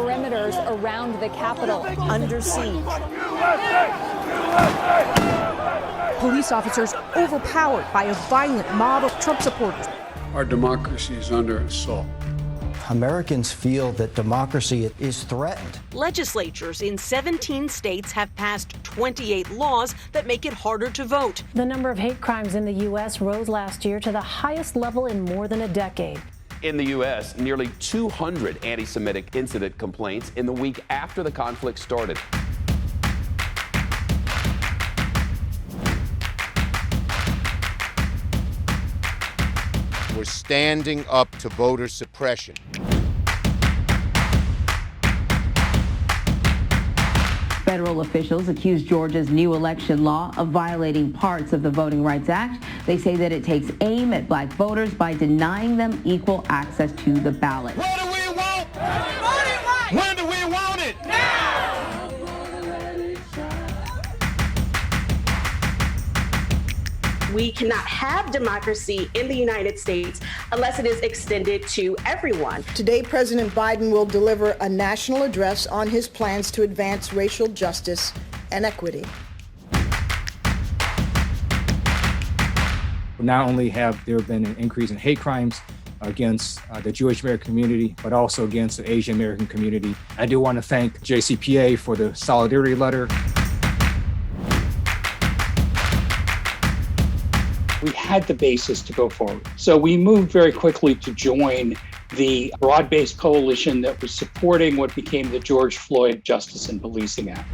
perimeters around the Capitol under siege. Police officers overpowered by a violent mob of Trump supporters. Our democracy is under assault. Americans feel that democracy is threatened. Legislatures in 17 states have passed 28 laws that make it harder to vote. The number of hate crimes in the U.S. rose last year to the highest level in more than a decade. In the U.S., nearly 200 anti-Semitic incident complaints in the week after the conflict started. We're standing up to voter suppression. Federal officials accuse Georgia's new election law of violating parts of the Voting Rights Act. They say that it takes aim at black voters by denying them equal access to the ballot. What do we want? Voting rights! When do we want it? Now! We cannot have democracy in the United States unless it is extended to everyone. Today, President Biden will deliver a national address on his plans to advance racial justice and equity. Not only have there been an increase in hate crimes against the Jewish American community, but also against the Asian American community. I do want to thank JCPA for the solidarity letter. We had the basis to go forward. So we moved very quickly to join the broad-based coalition that was supporting what became the George Floyd Justice and Policing Act.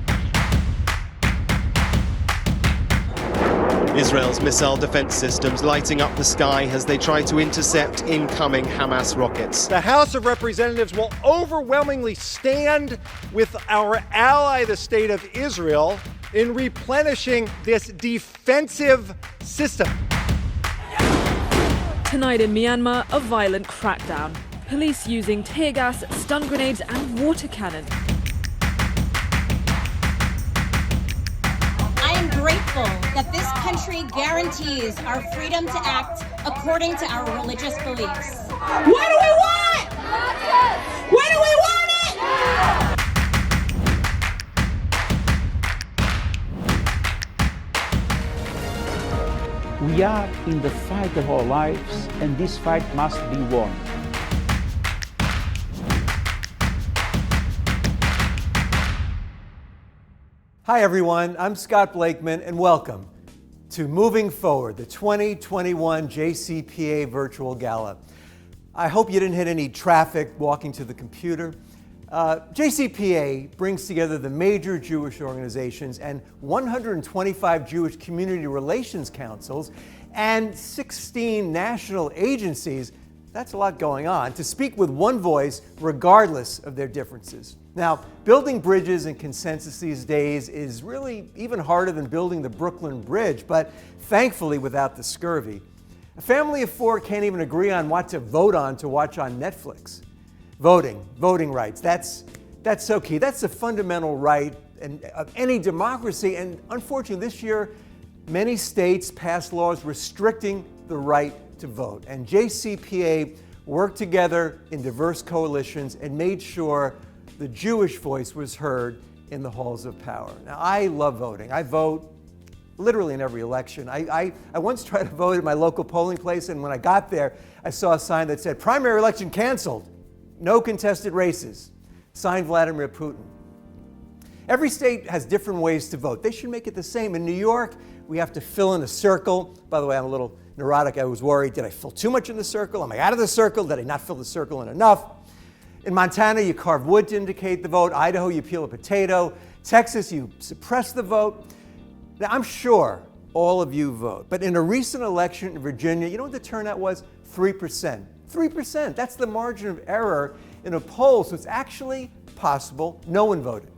Israel's missile defense systems lighting up the sky as they try to intercept incoming Hamas rockets. The House of Representatives will overwhelmingly stand with our ally, the State of Israel, in replenishing this defensive system. Tonight in Myanmar, a violent crackdown. Police using tear gas, stun grenades and water cannon. I am grateful that this country guarantees our freedom to act according to our religious beliefs. What do we want? When do we want it? We are in the fight of our lives, and this fight must be won. Hi everyone, I'm Scott Blakeman and welcome to Moving Forward, the 2021 JCPA Virtual Gala. I hope you didn't hit any traffic walking to the computer. JCPA brings together the major Jewish organizations and 125 Jewish community relations councils and 16 national agencies. That's a lot going on, to speak with one voice regardless of their differences. Now, building bridges and consensus these days is really even harder than building the Brooklyn Bridge, but thankfully without the scurvy. A family of four can't even agree on what to vote on to watch on Netflix. Voting rights, that's so key. That's a fundamental right of any democracy, and unfortunately this year, many states passed laws restricting the right to vote. And JCPA worked together in diverse coalitions and made sure the Jewish voice was heard in the halls of power. Now, I love voting. I vote literally in every election. I once tried to vote at my local polling place, and when I got there, I saw a sign that said, "Primary election canceled. No contested races." Signed, Vladimir Putin. Every state has different ways to vote. They should make it the same. In New York, we have to fill in a circle. By the way, I'm a little neurotic. I was worried, did I fill too much in the circle? Am I out of the circle? Did I not fill the circle in enough? In Montana, you carve wood to indicate the vote. Idaho, you peel a potato. Texas, you suppress the vote. Now, I'm sure all of you vote, but in a recent election in Virginia, you know what the turnout was? 3%. 3%, that's the margin of error in a poll, so it's actually possible no one voted.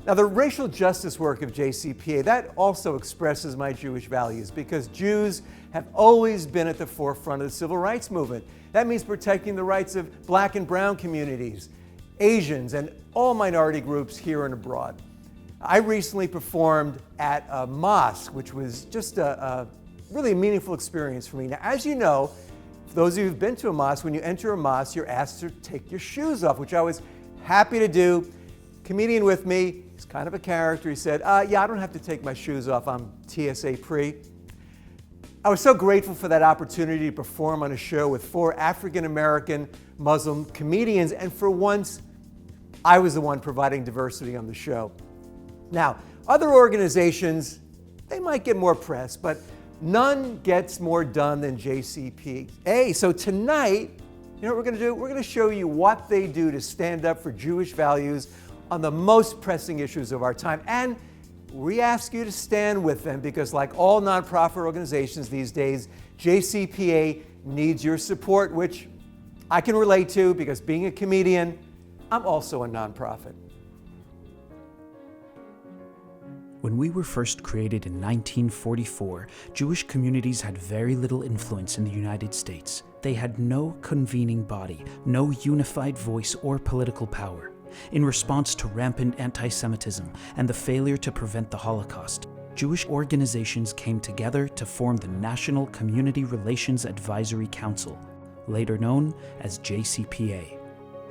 Now, the racial justice work of JCPA, that also expresses my Jewish values, because Jews have always been at the forefront of the civil rights movement. That means protecting the rights of black and brown communities, Asians, and all minority groups here and abroad. I recently performed at a mosque, which was just a really meaningful experience for me. Now, as you know, for those of you who've been to a mosque, when you enter a mosque, you're asked to take your shoes off, which I was happy to do. Comedian with me, he's kind of a character. He said, yeah, I don't have to take my shoes off. I'm TSA pre. I was so grateful for that opportunity to perform on a show with 4 African-American Muslim comedians, and for once, I was the one providing diversity on the show. Now, other organizations, they might get more press, but none gets more done than JCPA. So tonight, you know what we're going to do? We're going to show you what they do to stand up for Jewish values on the most pressing issues of our time. And we ask you to stand with them because, like all nonprofit organizations these days, JCPA needs your support, which I can relate to because being a comedian, I'm also a nonprofit. When we were first created in 1944, Jewish communities had very little influence in the United States. They had no convening body, no unified voice or political power. In response to rampant antisemitism and the failure to prevent the Holocaust, Jewish organizations came together to form the National Community Relations Advisory Council, later known as JCPA.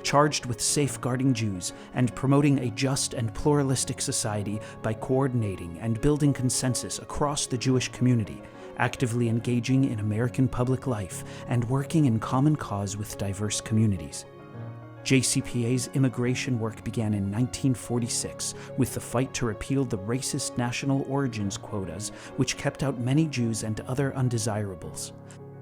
Charged with safeguarding Jews and promoting a just and pluralistic society by coordinating and building consensus across the Jewish community, actively engaging in American public life, and working in common cause with diverse communities. JCPA's immigration work began in 1946 with the fight to repeal the racist national origins quotas, which kept out many Jews and other undesirables.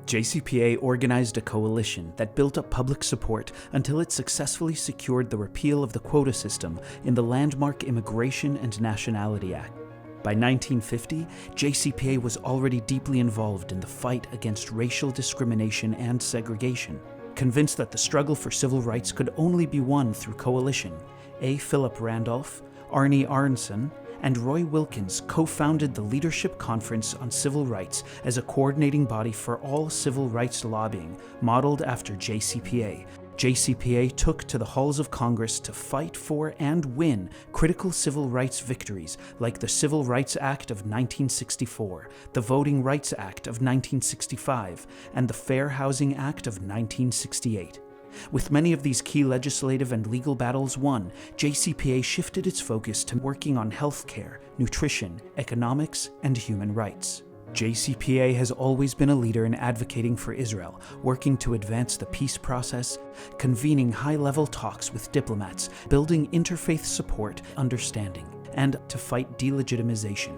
JCPA organized a coalition that built up public support until it successfully secured the repeal of the quota system in the landmark Immigration and Nationality Act. By 1950, JCPA was already deeply involved in the fight against racial discrimination and segregation. Convinced that the struggle for civil rights could only be won through coalition, A. Philip Randolph, Arnie Arnson, and Roy Wilkins co-founded the Leadership Conference on Civil Rights as a coordinating body for all civil rights lobbying, modeled after JCPA. JCPA took to the halls of Congress to fight for and win critical civil rights victories like the Civil Rights Act of 1964, the Voting Rights Act of 1965, and the Fair Housing Act of 1968. With many of these key legislative and legal battles won, JCPA shifted its focus to working on healthcare, nutrition, economics, and human rights. JCPA has always been a leader in advocating for Israel, working to advance the peace process, convening high-level talks with diplomats, building interfaith support, understanding, and to fight delegitimization.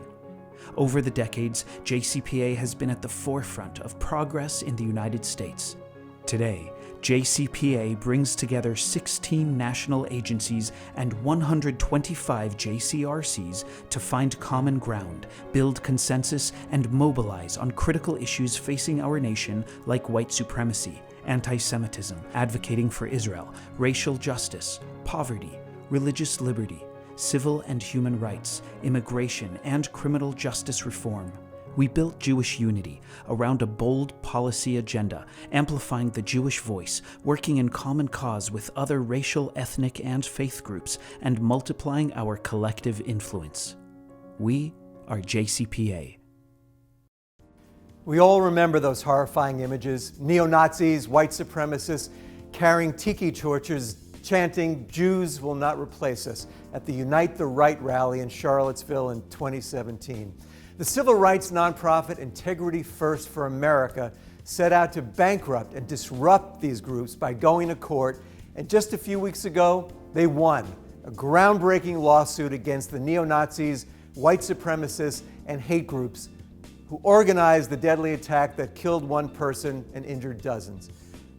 Over the decades, JCPA has been at the forefront of progress in the United States. Today, JCPA brings together 16 national agencies and 125 JCRCs to find common ground, build consensus, and mobilize on critical issues facing our nation like white supremacy, anti-Semitism, advocating for Israel, racial justice, poverty, religious liberty, civil and human rights, immigration, and criminal justice reform. We built Jewish unity around a bold policy agenda, amplifying the Jewish voice, working in common cause with other racial, ethnic, and faith groups, and multiplying our collective influence. We are JCPA. We all remember those horrifying images, neo-Nazis, white supremacists carrying tiki torches, chanting, "Jews will not replace us," at the Unite the Right rally in Charlottesville in 2017. The civil rights nonprofit Integrity First for America set out to bankrupt and disrupt these groups by going to court, and just a few weeks ago, they won a groundbreaking lawsuit against the neo-Nazis, white supremacists, and hate groups who organized the deadly attack that killed one person and injured dozens.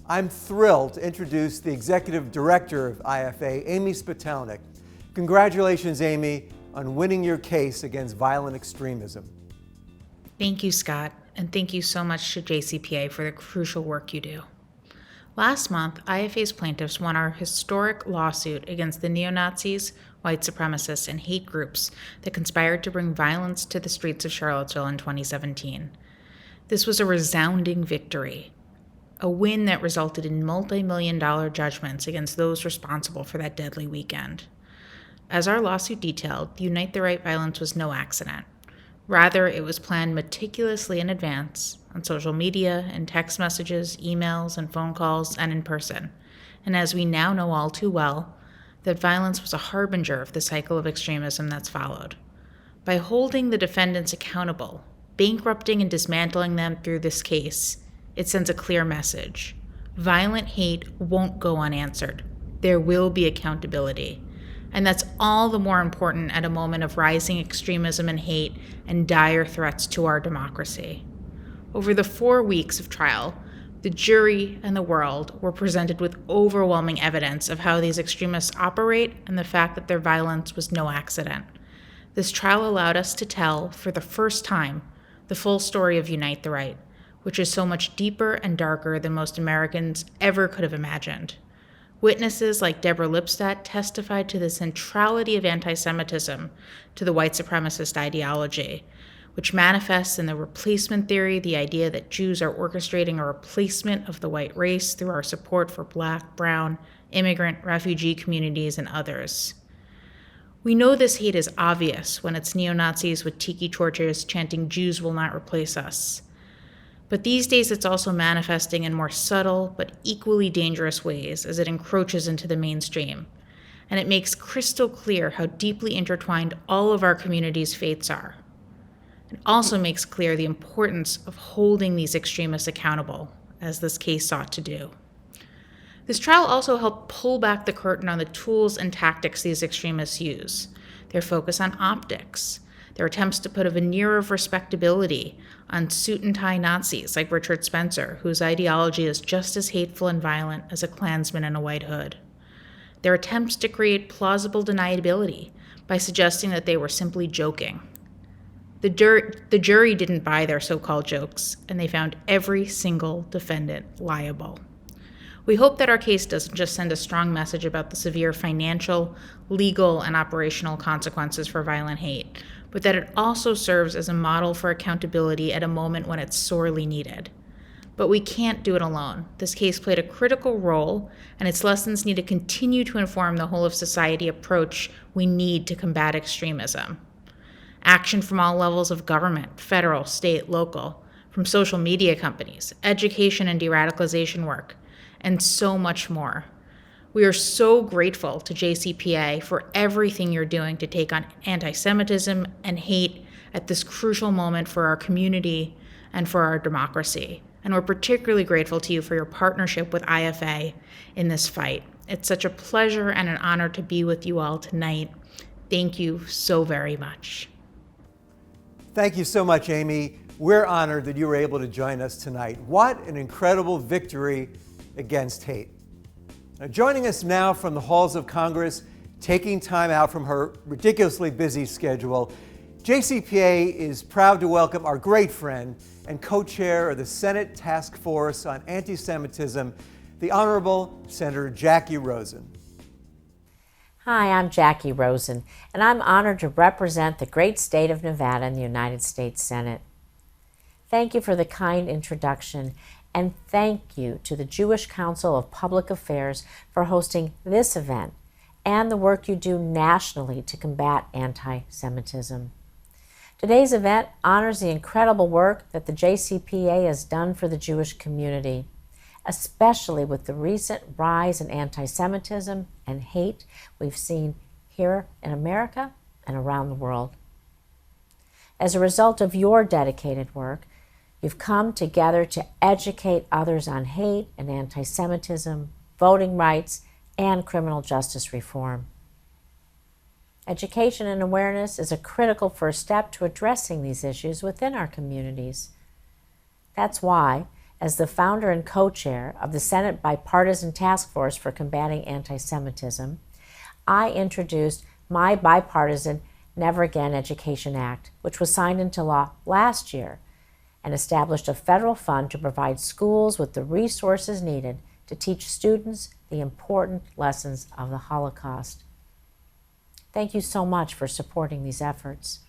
I'm thrilled to introduce the executive director of IFA, Amy Spitalnik. Congratulations, Amy, on winning your case against violent extremism. Thank you, Scott, and thank you so much to JCPA for the crucial work you do. Last month, IFA's plaintiffs won our historic lawsuit against the neo-Nazis, white supremacists, and hate groups that conspired to bring violence to the streets of Charlottesville in 2017. This was a resounding victory, a win that resulted in multi-million-dollar judgments against those responsible for that deadly weekend. As our lawsuit detailed, the Unite the Right violence was no accident. Rather, it was planned meticulously in advance, on social media, in text messages, emails, and phone calls, and in person. And as we now know all too well, that violence was a harbinger of the cycle of extremism that's followed. By holding the defendants accountable, bankrupting and dismantling them through this case, it sends a clear message. Violent hate won't go unanswered. There will be accountability. And that's all the more important at a moment of rising extremism and hate and dire threats to our democracy. Over the 4 weeks of trial, the jury and the world were presented with overwhelming evidence of how these extremists operate and the fact that their violence was no accident. This trial allowed us to tell, for the first time, the full story of Unite the Right, which is so much deeper and darker than most Americans ever could have imagined. Witnesses like Deborah Lipstadt testified to the centrality of anti-Semitism to the white supremacist ideology, which manifests in the replacement theory, the idea that Jews are orchestrating a replacement of the white race through our support for Black, brown, immigrant, refugee communities, and others. We know this hate is obvious when it's neo-Nazis with tiki torches chanting "Jews will not replace us." But these days it's also manifesting in more subtle but equally dangerous ways as it encroaches into the mainstream. And it makes crystal clear how deeply intertwined all of our communities' fates are. It also makes clear the importance of holding these extremists accountable, as this case sought to do. This trial also helped pull back the curtain on the tools and tactics these extremists use. Their focus on optics, their attempts to put a veneer of respectability on suit-and-tie Nazis like Richard Spencer, whose ideology is just as hateful and violent as a Klansman in a white hood. Their attempts to create plausible deniability by suggesting that they were simply joking. The jury didn't buy their so-called jokes, and they found every single defendant liable. We hope that our case doesn't just send a strong message about the severe financial, legal, and operational consequences for violent hate, but that it also serves as a model for accountability at a moment when it's sorely needed. But we can't do it alone. This case played a critical role, and its lessons need to continue to inform the whole of society approach we need to combat extremism. Action from all levels of government, federal, state, local, from social media companies, education and de-radicalization work, and so much more. We are so grateful to JCPA for everything you're doing to take on anti-Semitism and hate at this crucial moment for our community and for our democracy. And we're particularly grateful to you for your partnership with IFA in this fight. It's such a pleasure and an honor to be with you all tonight. Thank you so very much. Thank you so much, Amy. We're honored that you were able to join us tonight. What an incredible victory against hate. Now, joining us now from the halls of Congress, taking time out from her ridiculously busy schedule, JCPA is proud to welcome our great friend and co-chair of the Senate Task Force on Anti-Semitism, the Honorable Senator Jackie Rosen. Hi, I'm Jackie Rosen, and I'm honored to represent the great state of Nevada in the United States Senate. Thank you for the kind introduction, and thank you to the Jewish Council of Public Affairs for hosting this event and the work you do nationally to combat anti-Semitism. Today's event honors the incredible work that the JCPA has done for the Jewish community, especially with the recent rise in anti-Semitism and hate we've seen here in America and around the world. As a result of your dedicated work, you've come together to educate others on hate and anti-Semitism, voting rights, and criminal justice reform. Education and awareness is a critical first step to addressing these issues within our communities. That's why, as the founder and co-chair of the Senate Bipartisan Task Force for Combating Anti-Semitism, I introduced my bipartisan Never Again Education Act, which was signed into law last year and established a federal fund to provide schools with the resources needed to teach students the important lessons of the Holocaust. Thank you so much for supporting these efforts.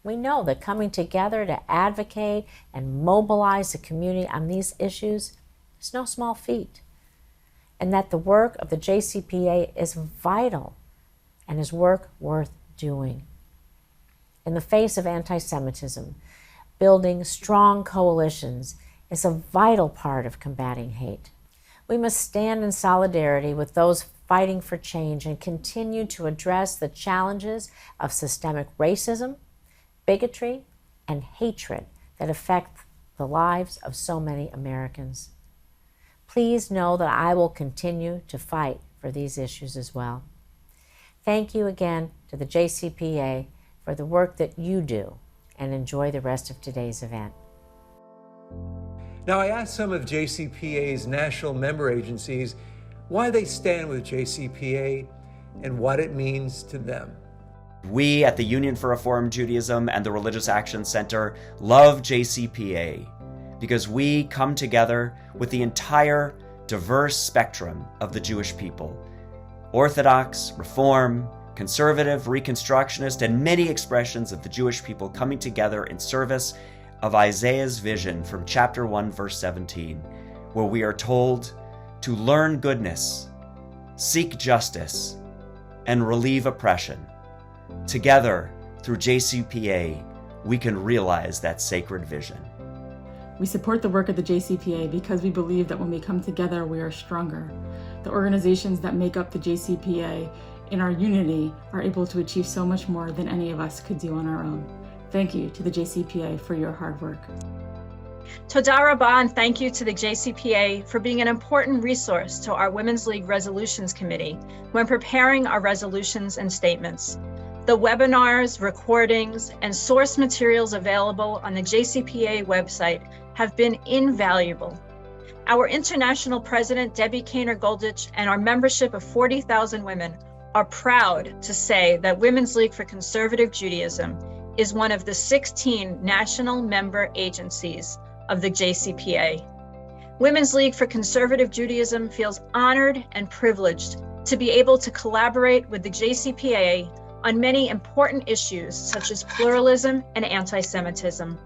We know that coming together to advocate and mobilize the community on these issues is no small feat, and that the work of the JCPA is vital and is work worth doing. In the face of anti-Semitism, building strong coalitions is a vital part of combating hate. We must stand in solidarity with those fighting for change and continue to address the challenges of systemic racism, bigotry, and hatred that affect the lives of so many Americans. Please know that I will continue to fight for these issues as well. Thank you again to the JCPA for the work that you do, and enjoy the rest of today's event. Now, I asked some of JCPA's national member agencies why they stand with JCPA and what it means to them. We at the Union for Reform Judaism and the Religious Action Center love JCPA because we come together with the entire diverse spectrum of the Jewish people. Orthodox, Reform, Conservative, Reconstructionist, and many expressions of the Jewish people coming together in service of Isaiah's vision from chapter 1, verse 17, where we are told to learn goodness, seek justice, and relieve oppression. Together, through JCPA, we can realize that sacred vision. We support the work of the JCPA because we believe that when we come together, we are stronger. The organizations that make up the JCPA in our unity are able to achieve so much more than any of us could do on our own. Thank you to the JCPA for your hard work. Toda Rabba, and thank you to the JCPA for being an important resource to our Women's League Resolutions Committee when preparing our resolutions and statements. The webinars, recordings, and source materials available on the JCPA website have been invaluable. Our international president, Debbie Kaner-Goldich, and our membership of 40,000 women are proud to say that Women's League for Conservative Judaism is one of the 16 national member agencies of the JCPA. Women's League for Conservative Judaism feels honored and privileged to be able to collaborate with the JCPA on many important issues such as pluralism and anti-Semitism.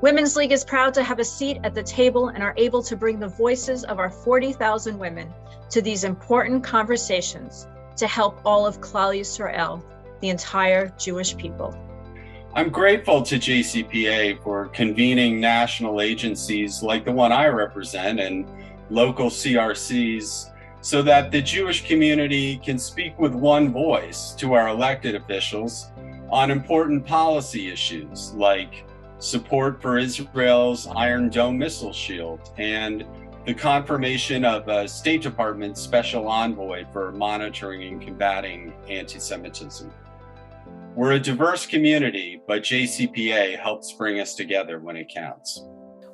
Women's League is proud to have a seat at the table and are able to bring the voices of our 40,000 women to these important conversations to help all of Klal Yisrael, the entire Jewish people. I'm grateful to JCPA for convening national agencies like the one I represent and local CRCs so that the Jewish community can speak with one voice to our elected officials on important policy issues like support for Israel's Iron Dome missile shield and the confirmation of a State Department special envoy for monitoring and combating anti-Semitism. We're a diverse community, but JCPA helps bring us together when it counts.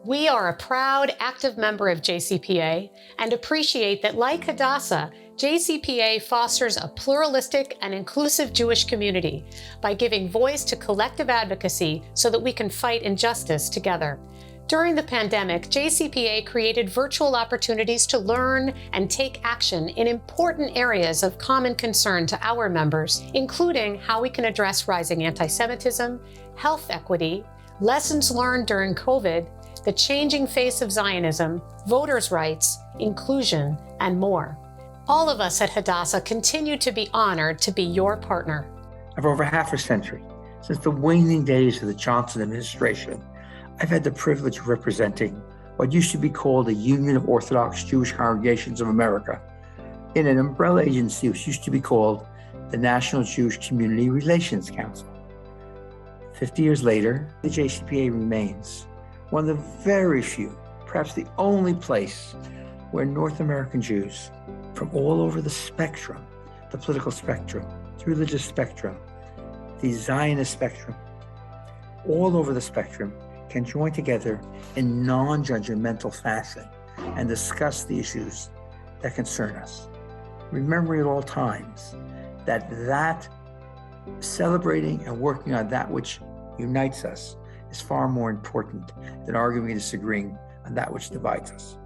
We are a proud, active member of JCPA and appreciate that, like Hadassah, JCPA fosters a pluralistic and inclusive Jewish community by giving voice to collective advocacy so that we can fight injustice together. During the pandemic, JCPA created virtual opportunities to learn and take action in important areas of common concern to our members, including how we can address rising anti-Semitism, health equity, lessons learned during COVID, the changing face of Zionism, voters' rights, inclusion, and more. All of us at Hadassah continue to be honored to be your partner. For over half a century, since the waning days of the Johnson administration, I've had the privilege of representing what used to be called the Union of Orthodox Jewish Congregations of America in an umbrella agency which used to be called the National Jewish Community Relations Council. 50 years later, the JCPA remains one of the very few, perhaps the only place where North American Jews from all over the spectrum, the political spectrum, the religious spectrum, the Zionist spectrum, all over the spectrum, can join together in non-judgmental fashion and discuss the issues that concern us. Remembering at all times that celebrating and working on that which unites us is far more important than arguing and disagreeing on that which divides us.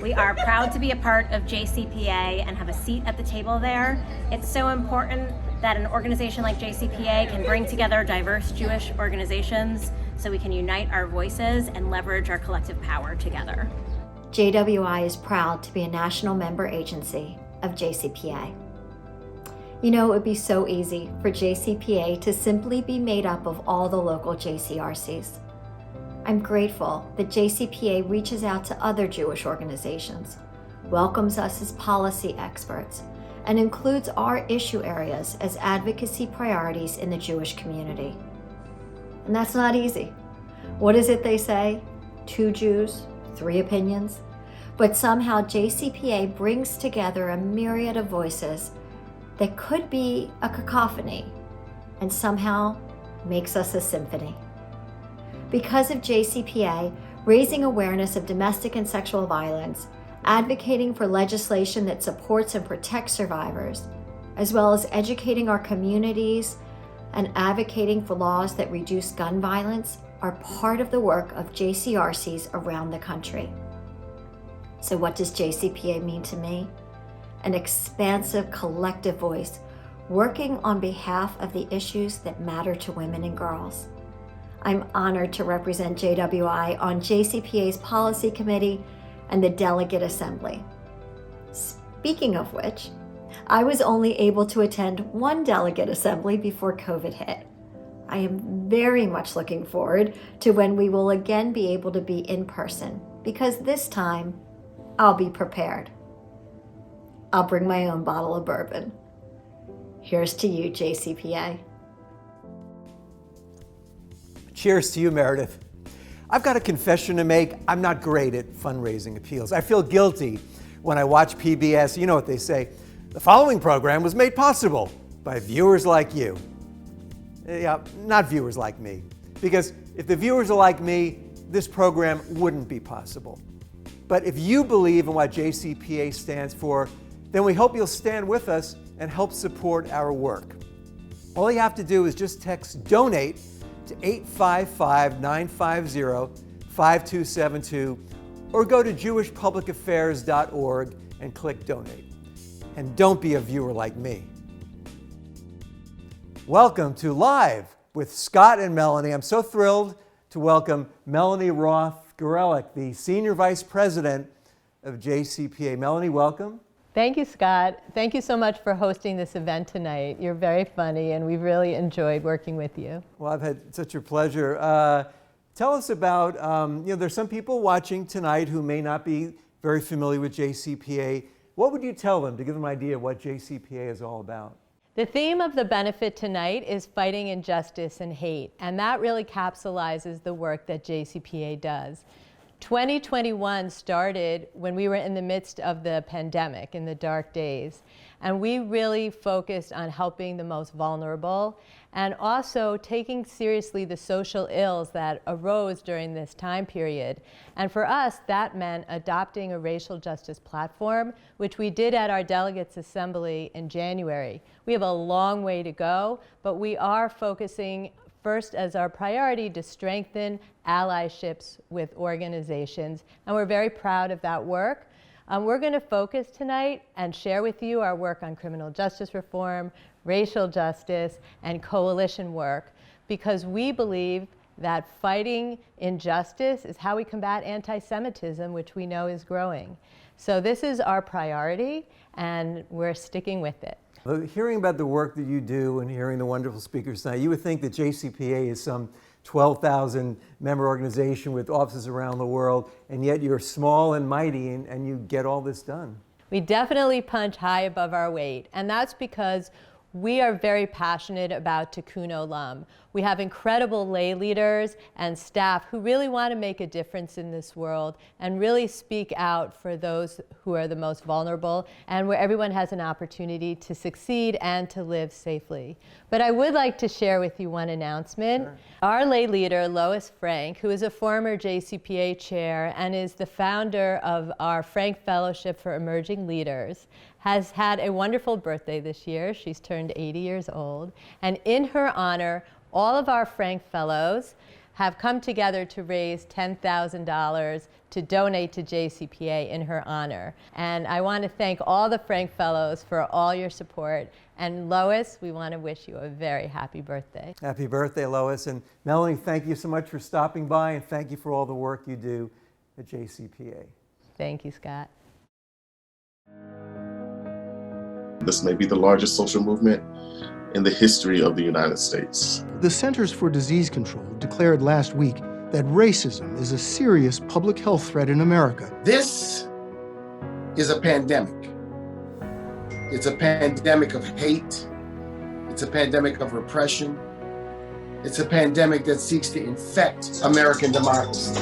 We are proud to be a part of JCPA and have a seat at the table there. It's so important that an organization like JCPA can bring together diverse Jewish organizations so we can unite our voices and leverage our collective power together. JWI is proud to be a national member agency of JCPA. You know, it would be so easy for JCPA to simply be made up of all the local JCRCs. I'm grateful that JCPA reaches out to other Jewish organizations, welcomes us as policy experts, and includes our issue areas as advocacy priorities in the Jewish community. And that's not easy. What is it they say? 2 Jews, 3 opinions? But somehow JCPA brings together a myriad of voices that could be a cacophony and somehow makes us a symphony. Because of JCPA, raising awareness of domestic and sexual violence, advocating for legislation that supports and protects survivors, as well as educating our communities and advocating for laws that reduce gun violence are part of the work of JCRCs around the country. So what does JCPA mean to me? An expansive collective voice working on behalf of the issues that matter to women and girls. I'm honored to represent JWI on JCPA's Policy Committee and the Delegate Assembly. Speaking of which, I was only able to attend one Delegate Assembly before COVID hit. I am very much looking forward to when we will again be able to be in person, because this time I'll be prepared. I'll bring my own bottle of bourbon. Here's to you, JCPA. Cheers to you, Meredith. I've got a confession to make. I'm not great at fundraising appeals. I feel guilty when I watch PBS. You know what they say. The following program was made possible by viewers like you. Yeah, not viewers like me. Because if the viewers are like me, this program wouldn't be possible. But if you believe in what JCPA stands for, then we hope you'll stand with us and help support our work. All you have to do is just text DONATE to 855-950-5272 or go to jewishpublicaffairs.org and click Donate. And don't be a viewer like me. Welcome to Live with Scott and Melanie. I'm so thrilled to welcome Melanie Roth-Gorelick, the Senior Vice President of JCPA. Melanie, welcome. Thank you, Scott. Thank you so much for hosting this event tonight. You're very funny, and we've really enjoyed working with you. Well, I've had such a pleasure. Tell us about, there's some people watching tonight who may not be very familiar with JCPA. What would you tell them to give them an idea of what JCPA is all about? The theme of the benefit tonight is fighting injustice and hate, and that really capsulizes the work that JCPA does. 2021 started when we were in the midst of the pandemic, in the dark days, and we really focused on helping the most vulnerable and also taking seriously the social ills that arose during this time period. And for us, that meant adopting a racial justice platform, which we did at our Delegates Assembly in January. We have a long way to go, but we are focusing first as our priority to strengthen allyships with organizations, and we're very proud of that work. We're going to focus tonight and share with you our work on criminal justice reform, racial justice, and coalition work, because we believe that fighting injustice is how we combat anti-Semitism, which we know is growing. So this is our priority, and we're sticking with it. Hearing about the work that you do and hearing the wonderful speakers tonight, you would think that JCPA is some 12,000 member organization with offices around the world, and yet you're small and mighty and you get all this done. We definitely punch high above our weight, and that's because we are very passionate about Tikkun Olam. We have incredible lay leaders and staff who really want to make a difference in this world and really speak out for those who are the most vulnerable, and where everyone has an opportunity to succeed and to live safely. But I would like to share with you one announcement. Sure. Our lay leader, Lois Frank, who is a former JCPA chair and is the founder of our Frank Fellowship for Emerging Leaders, has had a wonderful birthday this year. She's turned 80 years old. And in her honor, all of our Frank Fellows have come together to raise $10,000 to donate to JCPA in her honor. And I want to thank all the Frank Fellows for all your support. And Lois, we want to wish you a very happy birthday. Happy birthday, Lois. And Melanie, thank you so much for stopping by, and thank you for all the work you do at JCPA. Thank you, Scott. This may be the largest social movement in the history of the United States. The Centers for Disease Control declared last week that racism is a serious public health threat in America. This is a pandemic. It's a pandemic of hate. It's a pandemic of repression. It's a pandemic that seeks to infect American democracy.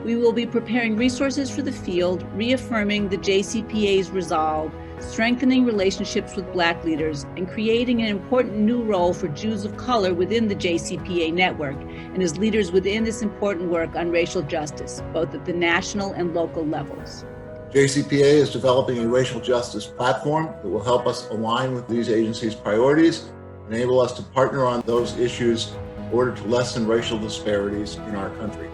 We will be preparing resources for the field, reaffirming the JCPA's resolve, strengthening relationships with Black leaders, and creating an important new role for Jews of color within the JCPA network and as leaders within this important work on racial justice, both at the national and local levels. JCPA is developing a racial justice platform that will help us align with these agencies' priorities, enable us to partner on those issues in order to lessen racial disparities in our country.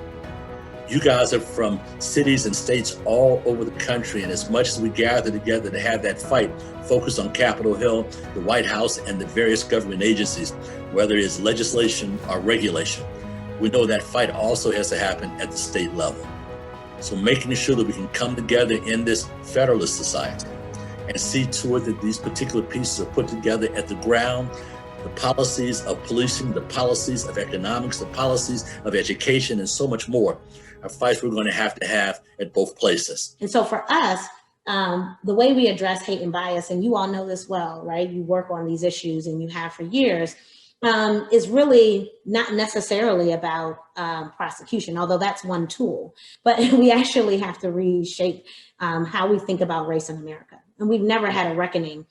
You guys are from cities and states all over the country, and as much as we gather together to have that fight focused on Capitol Hill, the White House, and the various government agencies, whether it's legislation or regulation, we know that fight also has to happen at the state level. So making sure that we can come together in this federalist society and see to it that these particular pieces are put together at the ground, the policies of policing, the policies of economics, the policies of education, and so much more are fights we're going to have at both places. And so for us, the way we address hate and bias, and you all know this well, right? You work on these issues and you have for years, is really not necessarily about prosecution, although that's one tool, but we actually have to reshape how we think about race in America. And we've never had a reckoning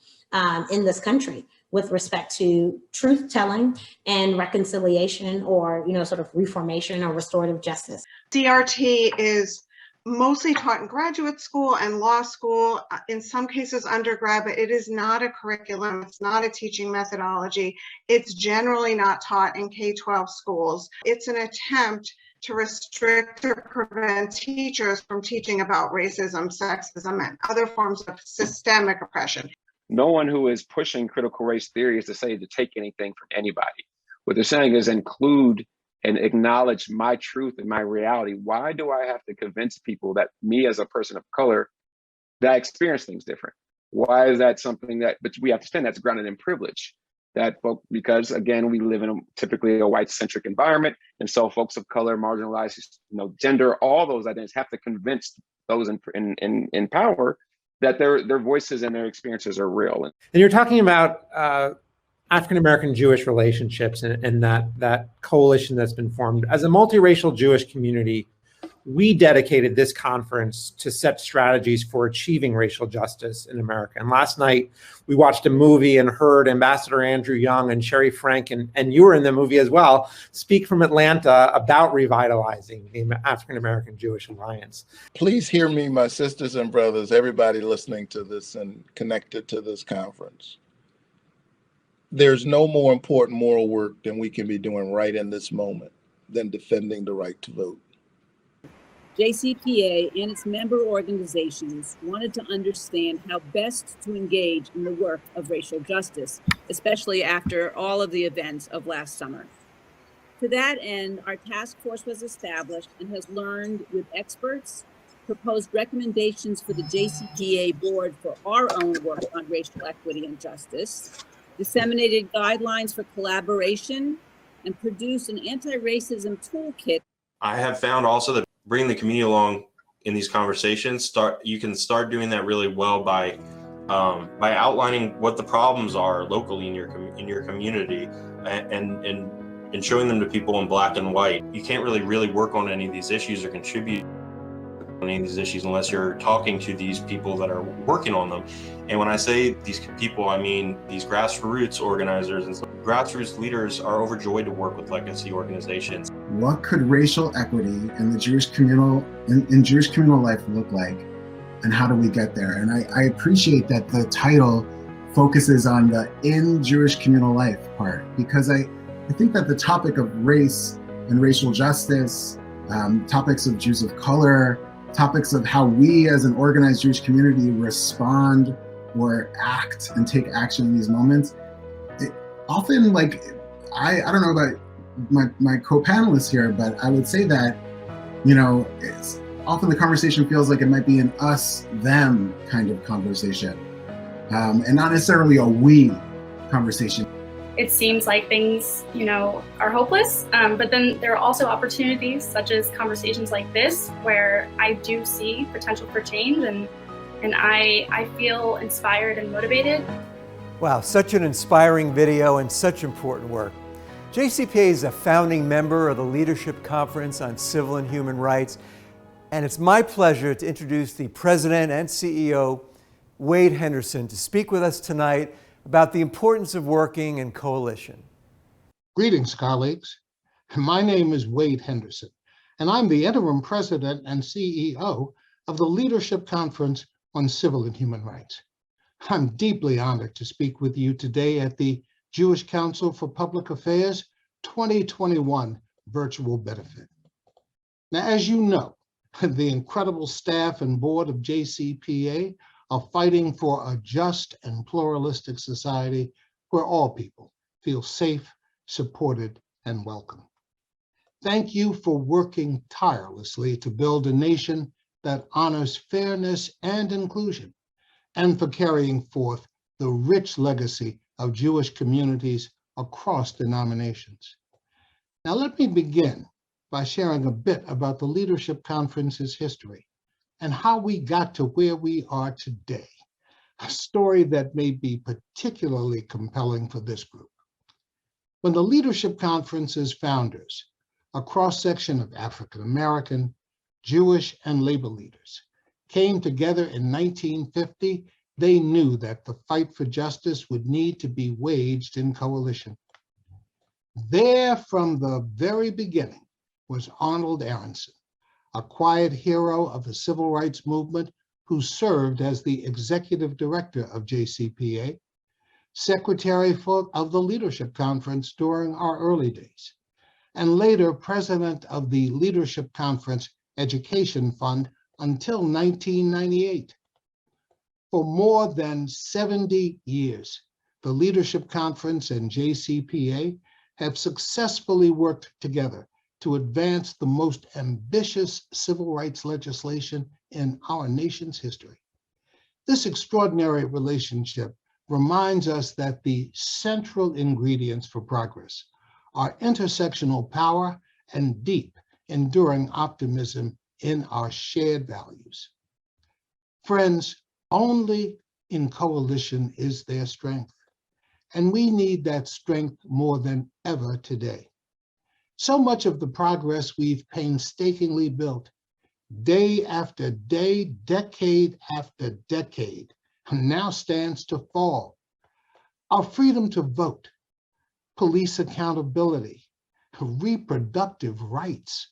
in this country with respect to truth telling and reconciliation, or, sort of reformation or restorative justice. DRT is mostly taught in graduate school and law school, in some cases undergrad, but it is not a curriculum. It's not a teaching methodology. It's generally not taught in K-12 schools. It's an attempt to restrict or prevent teachers from teaching about racism, sexism, and other forms of systemic oppression. No one who is pushing critical race theory is to say to take anything from anybody. What they're saying is include and acknowledge my truth and my reality. Why do I have to convince people that me as a person of color, that I experience things different? Why is that something that, but we understand that's grounded in privilege. Because again, we live in typically a white-centric environment, and so folks of color, marginalized, gender, all those identities have to convince those in power that their voices and their experiences are real. And you're talking about African-American Jewish relationships and that coalition that's been formed. As a multiracial Jewish community, we dedicated this conference to set strategies for achieving racial justice in America. And last night, we watched a movie and heard Ambassador Andrew Young and Sherry Frank, and you were in the movie as well, speak from Atlanta about revitalizing the African-American Jewish Alliance. Please hear me, my sisters and brothers, everybody listening to this and connected to this conference. There's no more important moral work than we can be doing right in this moment than defending the right to vote. JCPA and its member organizations wanted to understand how best to engage in the work of racial justice, especially after all of the events of last summer. To that end, our task force was established and has learned with experts, proposed recommendations for the JCPA board for our own work on racial equity and justice, disseminated guidelines for collaboration, and produced an anti-racism toolkit. I have found also that bringing the community along in these conversations, you can start doing that really well by outlining what the problems are locally in your community and showing them to people in black and white. You can't really work on any of these issues or contribute on any of these issues unless you're talking to these people that are working on them. And when I say these people, I mean these grassroots organizers, and grassroots leaders are overjoyed to work with legacy organizations. What could racial equity in the Jewish communal in Jewish communal life look like, and how do we get there? And I appreciate that the title focuses on the in Jewish communal life part, because I think that the topic of race and racial justice, topics of Jews of color, topics of how we as an organized Jewish community respond or act and take action in these moments, often, like, I don't know about my co-panelists here, but I would say that, it's often the conversation feels like it might be an us, them kind of conversation, and not necessarily a we conversation. it seems like things, are hopeless. But then there are also opportunities such as conversations like this, where I do see potential for change, and I feel inspired and motivated. Wow, such an inspiring video and such important work. JCPA is a founding member of the Leadership Conference on Civil and Human Rights, and it's my pleasure to introduce the President and CEO, Wade Henderson, to speak with us tonight about the importance of working in coalition. Greetings, colleagues. My name is Wade Henderson, and I'm the interim president and CEO of the Leadership Conference on Civil and Human Rights. I'm deeply honored to speak with you today at the Jewish Council for Public Affairs 2021 virtual benefit. Now, as you know, the incredible staff and board of JCPA are fighting for a just and pluralistic society where all people feel safe, supported, and welcome. Thank you for working tirelessly to build a nation that honors fairness and inclusion, and for carrying forth the rich legacy of Jewish communities across denominations. Now, let me begin by sharing a bit about the Leadership Conference's history and how we got to where we are today, a story that may be particularly compelling for this group. When the Leadership Conference's founders, a cross-section of African American, Jewish, and labor leaders, came together in 1950, they knew that the fight for justice would need to be waged in coalition. There, from the very beginning, was Arnold Aronson, a quiet hero of the civil rights movement who served as the executive director of JCPA, secretary of the Leadership Conference during our early days, and later president of the Leadership Conference Education Fund until 1998. For more than 70 years, the Leadership Conference and JCPA have successfully worked together to advance the most ambitious civil rights legislation in our nation's history. This extraordinary relationship reminds us that the central ingredients for progress are intersectional power and deep, enduring optimism in our shared values. Friends, only in coalition is there strength, and we need that strength more than ever today. So much of the progress we've painstakingly built, day after day, decade after decade, now stands to fall. Our freedom to vote, police accountability, reproductive rights,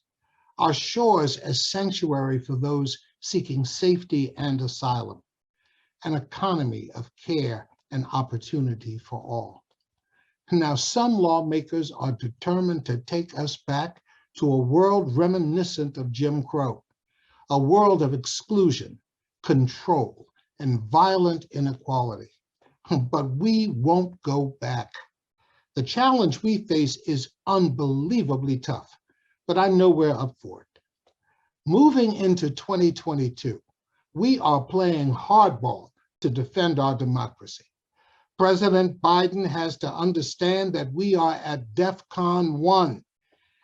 our shores as sanctuary for those seeking safety and asylum, an economy of care and opportunity for all. Now, some lawmakers are determined to take us back to a world reminiscent of Jim Crow, a world of exclusion, control, and violent inequality. But we won't go back. The challenge we face is unbelievably tough, but I know we're up for it. Moving into 2022, we are playing hardball to defend our democracy. President Biden has to understand that we are at DEFCON 1,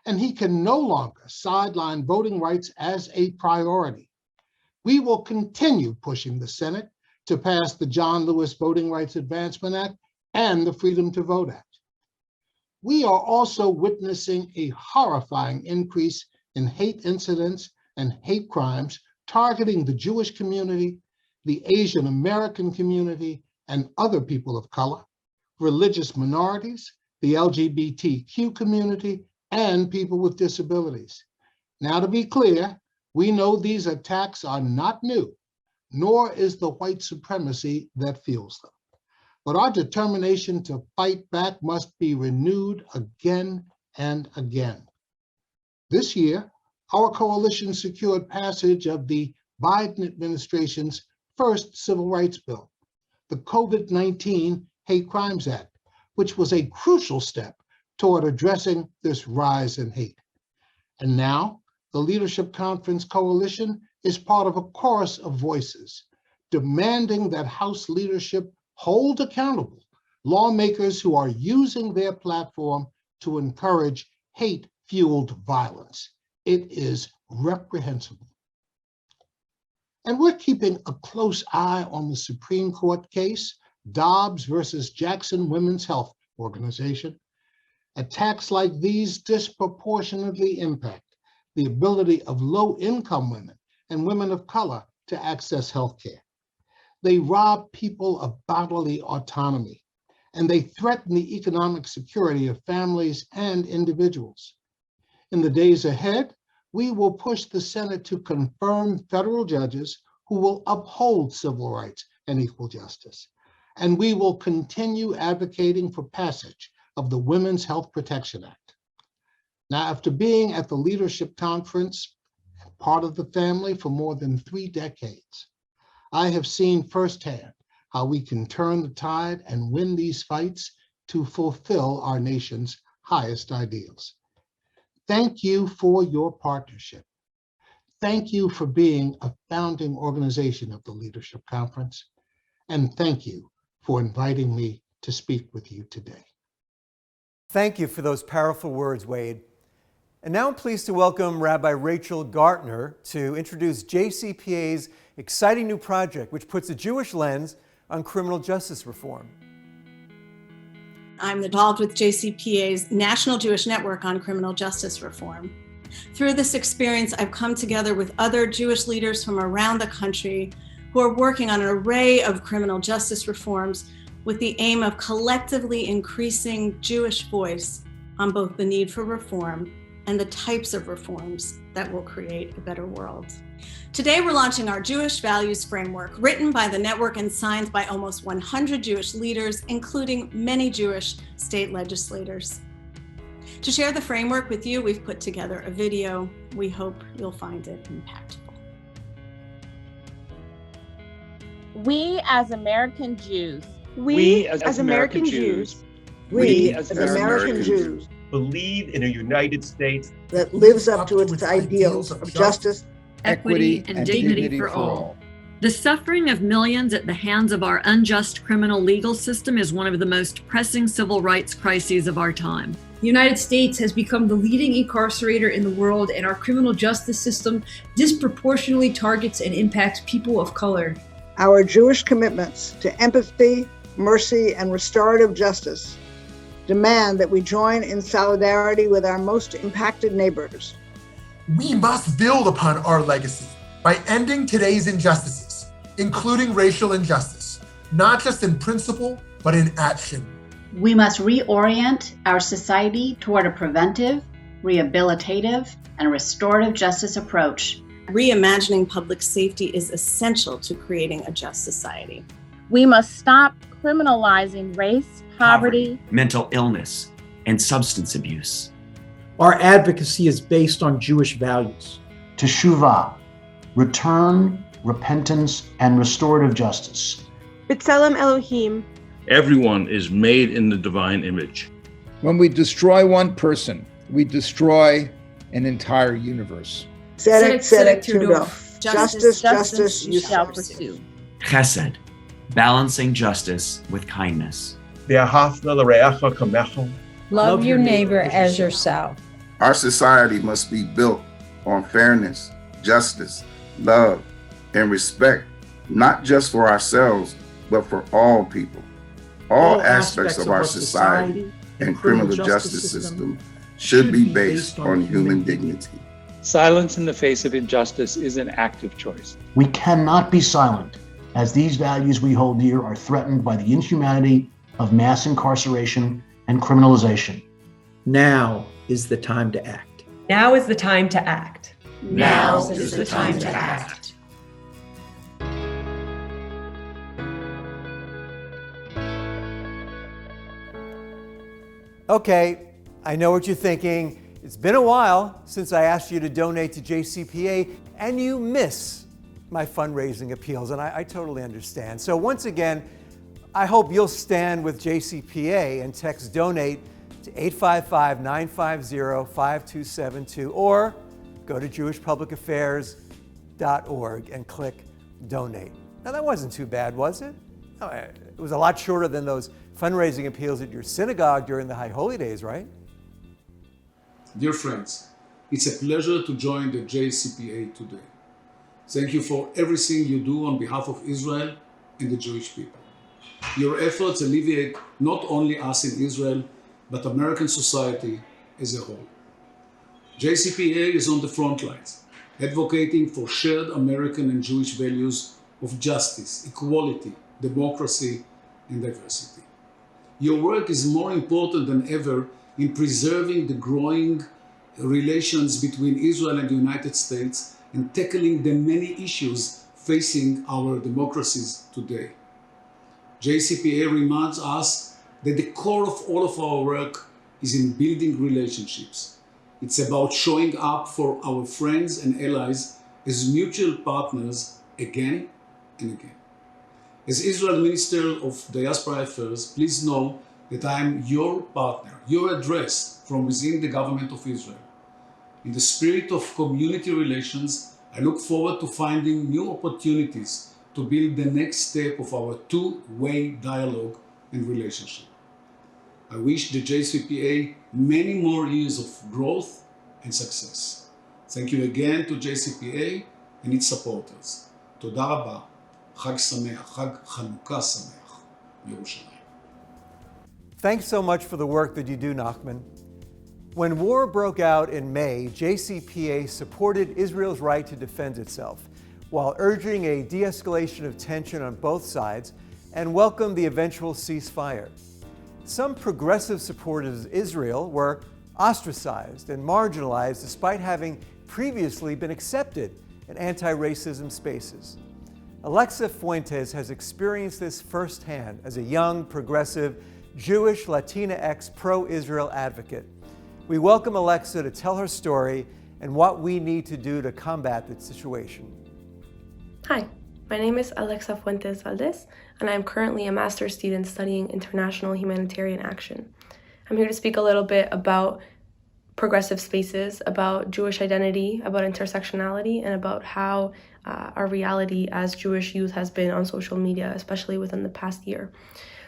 and he can no longer sideline voting rights as a priority. We will continue pushing the Senate to pass the John Lewis Voting Rights Advancement Act and the Freedom to Vote Act. We are also witnessing a horrifying increase in hate incidents and hate crimes targeting the Jewish community, the Asian American community, and other people of color, religious minorities, the LGBTQ community, and people with disabilities. Now, to be clear, we know these attacks are not new, nor is the white supremacy that fuels them. But our determination to fight back must be renewed again and again. This year, our coalition secured passage of the Biden administration's first civil rights bill, the COVID-19 Hate Crimes Act, which was a crucial step toward addressing this rise in hate. And now, the Leadership Conference Coalition is part of a chorus of voices demanding that House leadership hold accountable lawmakers who are using their platform to encourage hate-fueled violence. It is reprehensible. And we're keeping a close eye on the Supreme Court case, Dobbs versus Jackson Women's Health Organization. Attacks like these disproportionately impact the ability of low-income women and women of color to access health care. They rob people of bodily autonomy, and they threaten the economic security of families and individuals. In the days ahead, we will push the Senate to confirm federal judges who will uphold civil rights and equal justice. And we will continue advocating for passage of the Women's Health Protection Act. Now, after being at the leadership conference, part of the family for more than 3 decades, I have seen firsthand how we can turn the tide and win these fights to fulfill our nation's highest ideals. Thank you for your partnership. Thank you for being a founding organization of the Leadership Conference. And thank you for inviting me to speak with you today. Thank you for those powerful words, Wade. And now I'm pleased to welcome Rabbi Rachel Gartner to introduce JCPA's exciting new project, which puts a Jewish lens on criminal justice reform. I'm involved with JCPA's National Jewish Network on Criminal Justice Reform. Through this experience, I've come together with other Jewish leaders from around the country who are working on an array of criminal justice reforms with the aim of collectively increasing Jewish voice on both the need for reform and the types of reforms that will create a better world. Today, we're launching our Jewish Values Framework, written by the network and signed by almost 100 Jewish leaders, including many Jewish state legislators. To share the framework with you, we've put together a video. We hope you'll find it impactful. We as American Jews. We as American Jews. We as American Jews. Believe in a United States that lives up to its ideals of justice, equity, and dignity for all. The suffering of millions at the hands of our unjust criminal legal system is one of the most pressing civil rights crises of our time. The United States has become the leading incarcerator in the world, and our criminal justice system disproportionately targets and impacts people of color. Our Jewish commitments to empathy, mercy, and restorative justice demand that we join in solidarity with our most impacted neighbors. We must build upon our legacy by ending today's injustices, including racial injustice, not just in principle, but in action. We must reorient our society toward a preventive, rehabilitative, and restorative justice approach. Reimagining public safety is essential to creating a just society. We must stop criminalizing race, poverty, mental illness, and substance abuse. Our advocacy is based on Jewish values. Teshuvah, return, repentance, and restorative justice. B'Tselem Elohim. Everyone is made in the divine image. When we destroy one person, we destroy an entire universe. Tzedek, tzedek, turdov. Justice, justice, you shall pursue. Chesed, balancing justice with kindness. Love your neighbor as yourself. Our society must be built on fairness, justice, love, and respect, not just for ourselves, but for all people. All aspects of our society and criminal justice system should be based on human dignity. Silence in the face of injustice is an active choice. We cannot be silent, as these values we hold dear are threatened by the inhumanity of mass incarceration and criminalization. Now is the time to act. Now is the time to act. Now is the time to act. Okay, I know what you're thinking. It's been a while since I asked you to donate to JCPA, and you miss my fundraising appeals, and I totally understand. So once again, I hope you'll stand with JCPA and text donate to 855-950-5272, or go to jewishpublicaffairs.org and click donate. Now that wasn't too bad, was it? It was a lot shorter than those fundraising appeals at your synagogue during the High Holy Days, right? Dear friends, it's a pleasure to join the JCPA today. Thank you for everything you do on behalf of Israel and the Jewish people. Your efforts alleviate not only us in Israel, but American society as a whole. JCPA is on the front lines, advocating for shared American and Jewish values of justice, equality, democracy, and diversity. Your work is more important than ever in preserving the growing relations between Israel and the United States and tackling the many issues facing our democracies today. JCPA reminds us that the core of all of our work is in building relationships. It's about showing up for our friends and allies as mutual partners again and again. As Israel Minister of Diaspora Affairs, please know that I am your partner, your address from within the government of Israel. In the spirit of community relations, I look forward to finding new opportunities to build the next step of our two-way dialogue and relationship. I wish the JCPA many more years of growth and success. Thank you again to JCPA and its supporters. תודה רבה. חג שמח, חג חנוכה שמח, ירושלים. Thanks so much for the work that you do, Nachman. When war broke out in May, JCPA supported Israel's right to defend itself, while urging a de-escalation of tension on both sides and welcomed the eventual ceasefire. Some progressive supporters of Israel were ostracized and marginalized despite having previously been accepted in anti-racism spaces. Alexa Fuentes has experienced this firsthand as a young, progressive, Jewish Latinx pro-Israel advocate. We welcome Alexa to tell her story and what we need to do to combat the situation. Hi, my name is Alexa Fuentes Valdez, and I am currently a master's student studying international humanitarian action. I'm here to speak a little bit about progressive spaces, about Jewish identity, about intersectionality, and about how our reality as Jewish youth has been on social media, especially within the past year.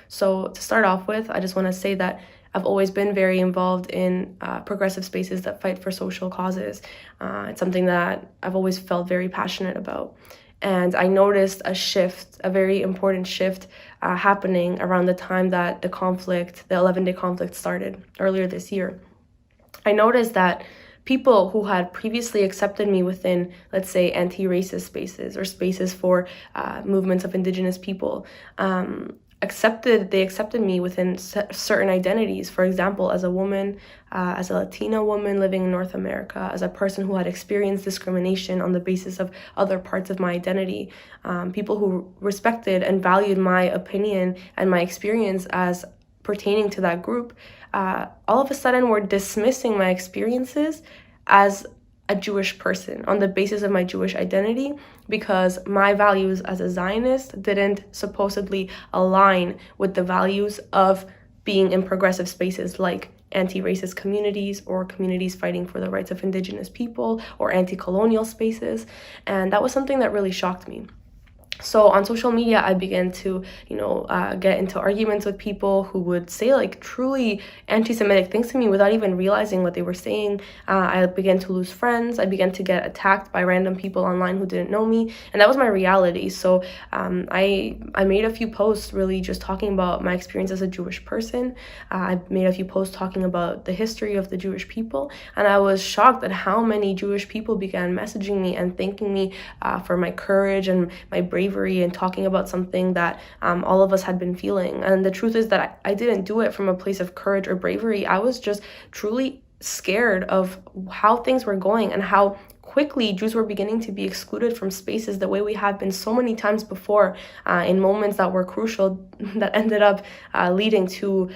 So to start off with, I just want to say that I've always been very involved in progressive spaces that fight for social causes. It's something that I've always felt very passionate about. And I noticed a shift, a very important shift happening around the time that the 11-day conflict started earlier this year. I noticed that people who had previously accepted me within, let's say, anti-racist spaces or spaces for movements of indigenous people, they accepted me within certain identities. For example, as a woman, as a Latina woman living in North America, as a person who had experienced discrimination on the basis of other parts of my identity, people who respected and valued my opinion and my experience as pertaining to that group, all of a sudden were dismissing my experiences as a Jewish person on the basis of my Jewish identity, because my values as a Zionist didn't supposedly align with the values of being in progressive spaces like anti-racist communities or communities fighting for the rights of indigenous people or anti-colonial spaces. And that was something that really shocked me. So on social media, I began to, get into arguments with people who would say like truly anti-Semitic things to me without even realizing what they were saying. I began to lose friends. I began to get attacked by random people online who didn't know me. And that was my reality. So I made a few posts really just talking about my experience as a Jewish person. I made a few posts talking about the history of the Jewish people. And I was shocked at how many Jewish people began messaging me and thanking me for my courage and my bravery and talking about something that all of us had been feeling. And the truth is that I didn't do it from a place of courage or bravery. I was just truly scared of how things were going and how quickly Jews were beginning to be excluded from spaces the way we have been so many times before, in moments that were crucial that ended up leading to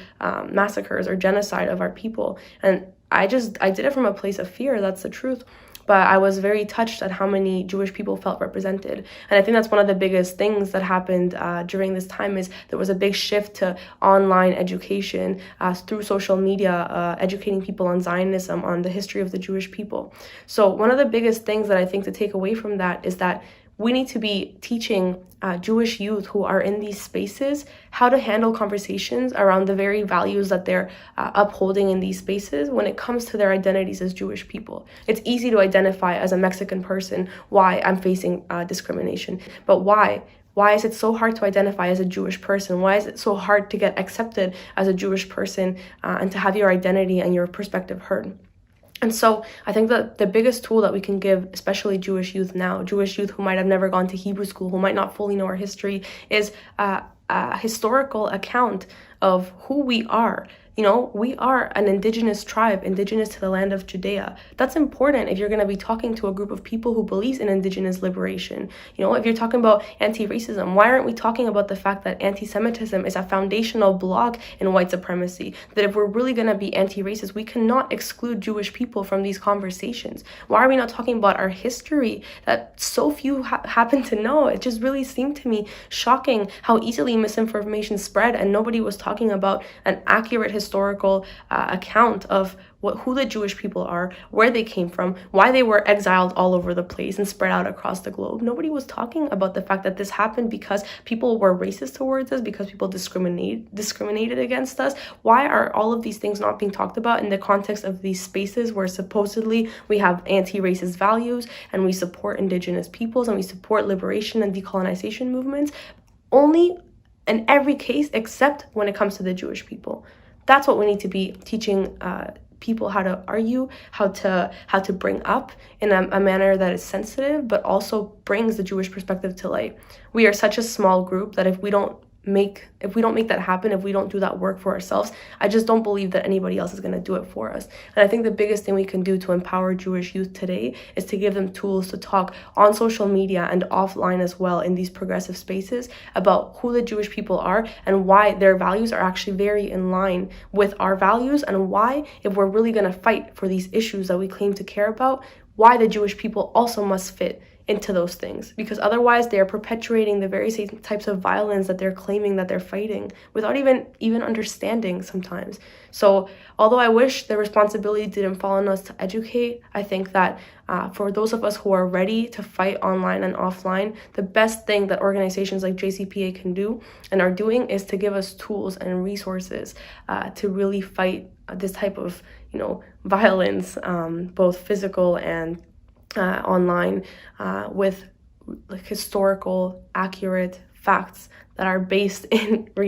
massacres or genocide of our people. And I did it from a place of fear, that's the truth. But I was very touched at how many Jewish people felt represented. And I think that's one of the biggest things that happened during this time is there was a big shift to online education through social media, educating people on Zionism, on the history of the Jewish people. So one of the biggest things that I think to take away from that is that we need to be teaching Jewish youth who are in these spaces how to handle conversations around the very values that they're upholding in these spaces when it comes to their identities as Jewish people. It's easy to identify as a Mexican person why I'm facing discrimination, but why? Why is it so hard to identify as a Jewish person? Why is it so hard to get accepted as a Jewish person and to have your identity and your perspective heard? And so I think that the biggest tool that we can give, especially Jewish youth now, Jewish youth who might have never gone to Hebrew school, who might not fully know our history, is a historical account of who we are. You know, we are an indigenous tribe, indigenous to the land of Judea. That's important if you're going to be talking to a group of people who believes in indigenous liberation. You know, if you're talking about anti-racism, why aren't we talking about the fact that antisemitism is a foundational block in white supremacy? That if we're really going to be anti-racist, we cannot exclude Jewish people from these conversations. Why are we not talking about our history that so few happen to know? It just really seemed to me shocking how easily misinformation spread, and nobody was talking about an accurate historical account of who the Jewish people are, where they came from, why they were exiled all over the place and spread out across the globe. Nobody was talking about the fact that this happened because people were racist towards us, because people discriminated against us. Why are all of these things not being talked about in the context of these spaces where supposedly we have anti-racist values and we support indigenous peoples and we support liberation and decolonization movements? Only in every case except when it comes to the Jewish people. That's what we need to be teaching people how to argue, how to bring up in a manner that is sensitive, but also brings the Jewish perspective to light. We are such a small group that if we don't make that happen, if we don't do that work for ourselves, I just don't believe that anybody else is going to do it for us. And I think the biggest thing we can do to empower Jewish youth today is to give them tools to talk on social media and offline as well in these progressive spaces about who the Jewish people are and why their values are actually very in line with our values, and why, if we're really going to fight for these issues that we claim to care about, why the Jewish people also must fit into those things, because otherwise they are perpetuating the very same types of violence that they're claiming that they're fighting without even understanding sometimes. So although I wish the responsibility didn't fall on us to educate, I think that for those of us who are ready to fight online and offline, the best thing that organizations like JCPA can do and are doing is to give us tools and resources to really fight this type of, violence, both physical and online, with historical, accurate facts that are based in the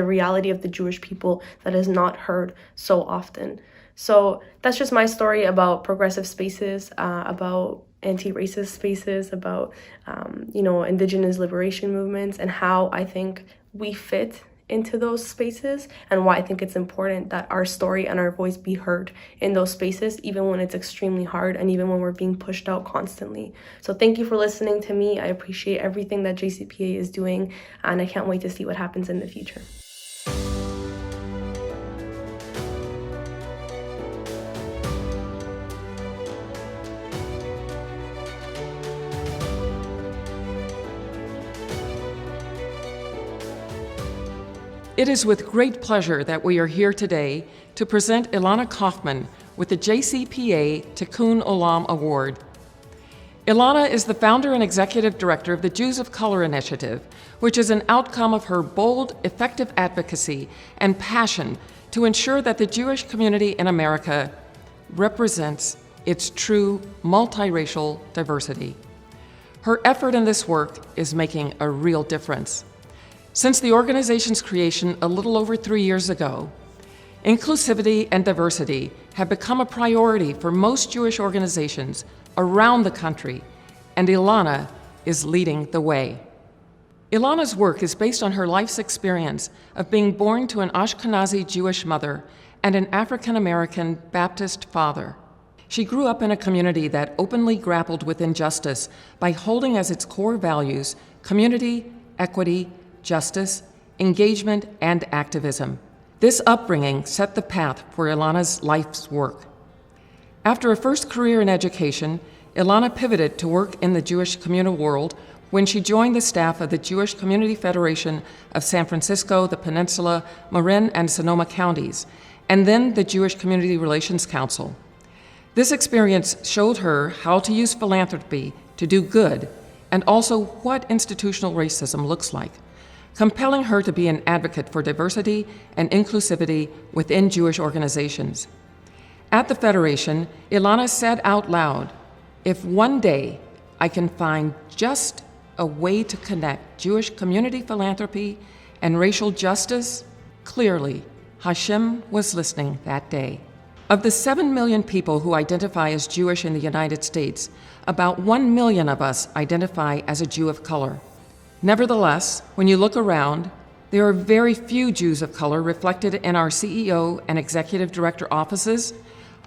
reality of the Jewish people that is not heard so often. So that's just my story about progressive spaces, about anti-racist spaces, about indigenous liberation movements, and how I think we fit into those spaces, and why I think it's important that our story and our voice be heard in those spaces, even when it's extremely hard and even when we're being pushed out constantly. So thank you for listening to me. I appreciate everything that JCPA is doing, and I can't wait to see what happens in the future. It is with great pleasure that we are here today to present Ilana Kaufman with the JCPA Tikkun Olam Award. Ilana is the founder and executive director of the Jews of Color Initiative, which is an outcome of her bold, effective advocacy and passion to ensure that the Jewish community in America represents its true multiracial diversity. Her effort in this work is making a real difference. Since the organization's creation a little over 3 years ago, inclusivity and diversity have become a priority for most Jewish organizations around the country, and Ilana is leading the way. Ilana's work is based on her life's experience of being born to an Ashkenazi Jewish mother and an African-American Baptist father. She grew up in a community that openly grappled with injustice by holding as its core values community, equity, justice, engagement, and activism. This upbringing set the path for Ilana's life's work. After a first career in education, Ilana pivoted to work in the Jewish communal world when she joined the staff of the Jewish Community Federation of San Francisco, the Peninsula, Marin, and Sonoma counties, and then the Jewish Community Relations Council. This experience showed her how to use philanthropy to do good and also what institutional racism looks like, compelling her to be an advocate for diversity and inclusivity within Jewish organizations. At the Federation, Ilana said out loud, "If one day I can find just a way to connect Jewish community philanthropy and racial justice," clearly Hashem was listening that day. Of the 7 million people who identify as Jewish in the United States, about 1 million of us identify as a Jew of color. Nevertheless, when you look around, there are very few Jews of color reflected in our CEO and executive director offices,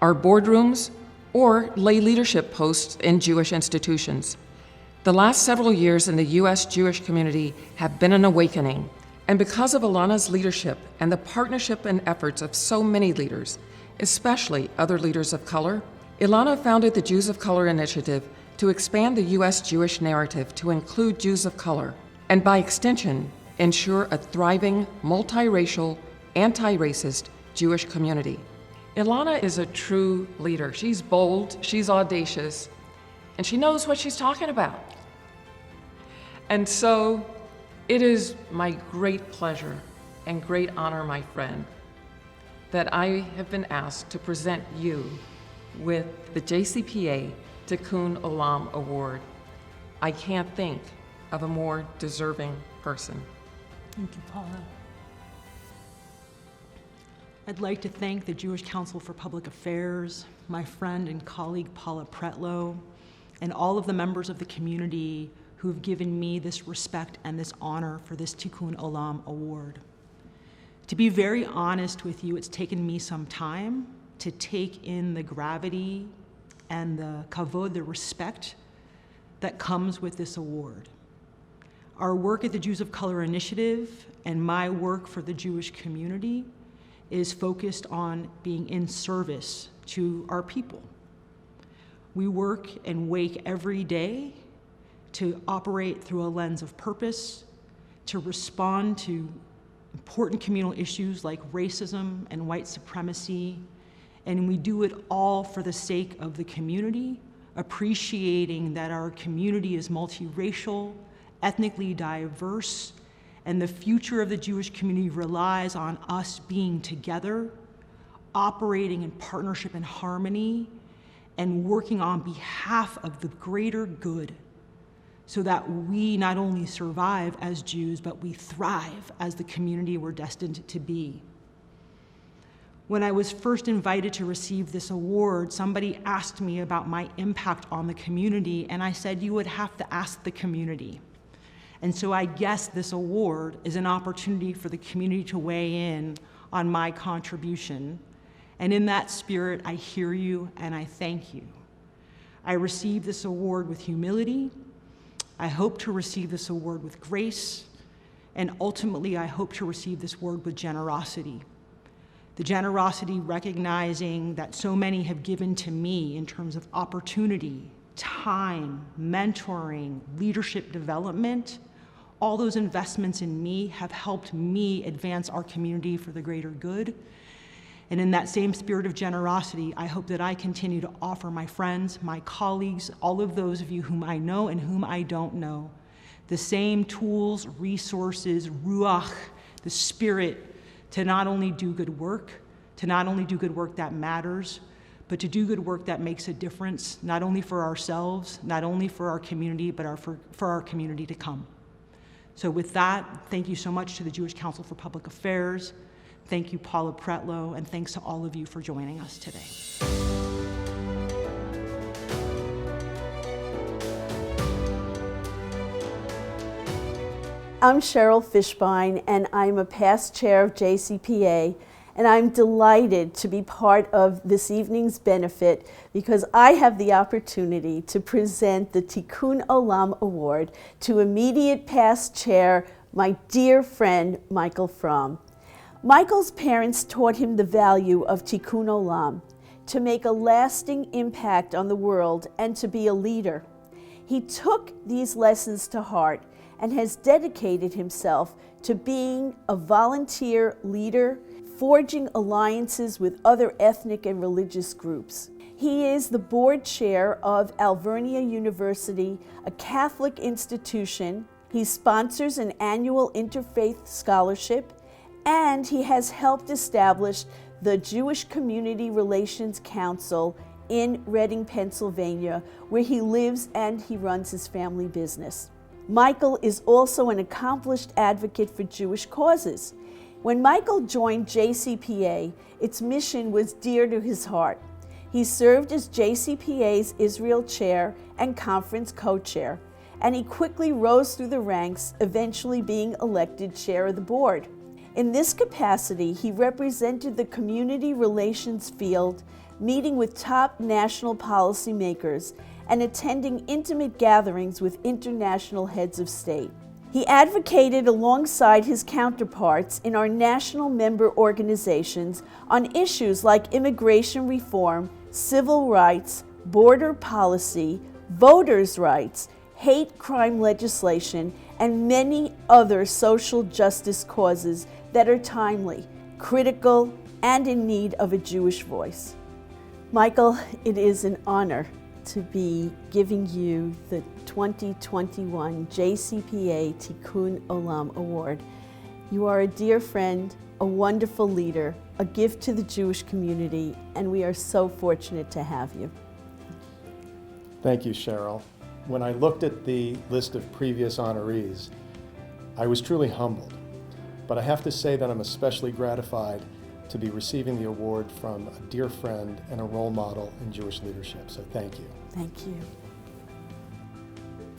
our boardrooms, or lay leadership posts in Jewish institutions. The last several years in the U.S. Jewish community have been an awakening, and because of Ilana's leadership and the partnership and efforts of so many leaders, especially other leaders of color, Ilana founded the Jews of Color Initiative to expand the U.S. Jewish narrative to include Jews of color, and by extension, ensure a thriving, multiracial, anti-racist Jewish community. Ilana is a true leader. She's bold, she's audacious, and she knows what she's talking about. And so, it is my great pleasure and great honor, my friend, that I have been asked to present you with the JCPA Tikkun Olam Award. I can't think of a more deserving person. Thank you, Paula. I'd like to thank the Jewish Council for Public Affairs, my friend and colleague Paula Pretlow, and all of the members of the community who've given me this respect and this honor for this Tikkun Olam Award. To be very honest with you, it's taken me some time to take in the gravity and the kavod, the respect that comes with this award. Our work at the Jews of Color Initiative and my work for the Jewish community is focused on being in service to our people. We work and wake every day to operate through a lens of purpose, to respond to important communal issues like racism and white supremacy, and we do it all for the sake of the community, appreciating that our community is multiracial, ethnically diverse, and the future of the Jewish community relies on us being together, operating in partnership and harmony, and working on behalf of the greater good, so that we not only survive as Jews, but we thrive as the community we're destined to be. When I was first invited to receive this award, somebody asked me about my impact on the community, and I said, you would have to ask the community. And so I guess this award is an opportunity for the community to weigh in on my contribution. And in that spirit, I hear you and I thank you. I receive this award with humility. I hope to receive this award with grace. And ultimately, I hope to receive this award with generosity. The generosity recognizing that so many have given to me in terms of opportunity, time, mentoring, leadership development. All those investments in me have helped me advance our community for the greater good. And in that same spirit of generosity, I hope that I continue to offer my friends, my colleagues, all of those of you whom I know and whom I don't know, the same tools, resources, ruach, the spirit, to not only do good work, that matters, but to do good work that makes a difference, not only for ourselves, not only for our community, but for our community to come. So with that, thank you so much to the Jewish Council for Public Affairs. Thank you, Paula Pretlow, and thanks to all of you for joining us today. I'm Cheryl Fishbein, and I'm a past chair of JCPA, and I'm delighted to be part of this evening's benefit because I have the opportunity to present the Tikkun Olam Award to immediate past chair, my dear friend, Michael Fromm. Michael's parents taught him the value of Tikkun Olam, to make a lasting impact on the world and to be a leader. He took these lessons to heart and has dedicated himself to being a volunteer leader, forging alliances with other ethnic and religious groups. He is the board chair of Alvernia University, a Catholic institution. He sponsors an annual interfaith scholarship, and he has helped establish the Jewish Community Relations Council in Reading, Pennsylvania, where he lives and he runs his family business. Michael is also an accomplished advocate for Jewish causes. When Michael joined JCPA, its mission was dear to his heart. He served as JCPA's Israel chair and conference co-chair, and he quickly rose through the ranks, eventually being elected chair of the board. In this capacity, he represented the community relations field, meeting with top national policymakers and attending intimate gatherings with international heads of state. He advocated alongside his counterparts in our national member organizations on issues like immigration reform, civil rights, border policy, voters' rights, hate crime legislation, and many other social justice causes that are timely, critical, and in need of a Jewish voice. Michael, it is an honor to be giving you the 2021 JCPA Tikkun Olam Award. You are a dear friend, a wonderful leader, a gift to the Jewish community, and we are so fortunate to have you. Thank you, Cheryl. When I looked at the list of previous honorees, I was truly humbled. But I have to say that I'm especially gratified to be receiving the award from a dear friend and a role model in Jewish leadership, so thank you. Thank you.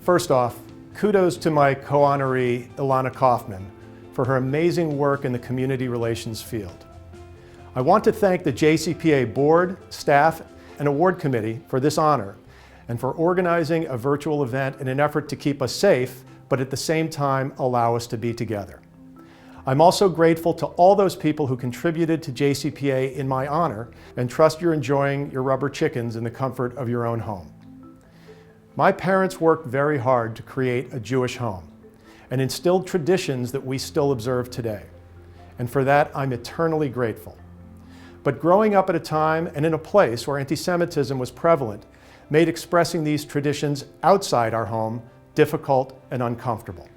First off, kudos to my co-honoree, Ilana Kaufman, for her amazing work in the community relations field. I want to thank the JCPA board, staff, and award committee for this honor and for organizing a virtual event in an effort to keep us safe, but at the same time allow us to be together. I'm also grateful to all those people who contributed to JCPA in my honor and trust you're enjoying your rubber chickens in the comfort of your own home. My parents worked very hard to create a Jewish home and instilled traditions that we still observe today. And for that, I'm eternally grateful. But growing up at a time and in a place where anti-Semitism was prevalent made expressing these traditions outside our home difficult and uncomfortable.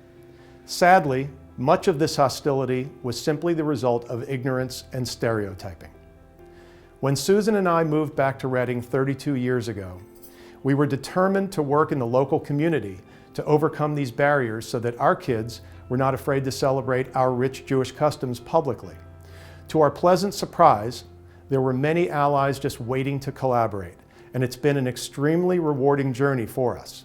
Sadly, much of this hostility was simply the result of ignorance and stereotyping. When Susan and I moved back to Reading 32 years ago, we were determined to work in the local community to overcome these barriers so that our kids were not afraid to celebrate our rich Jewish customs publicly. To our pleasant surprise, there were many allies just waiting to collaborate, and it's been an extremely rewarding journey for us.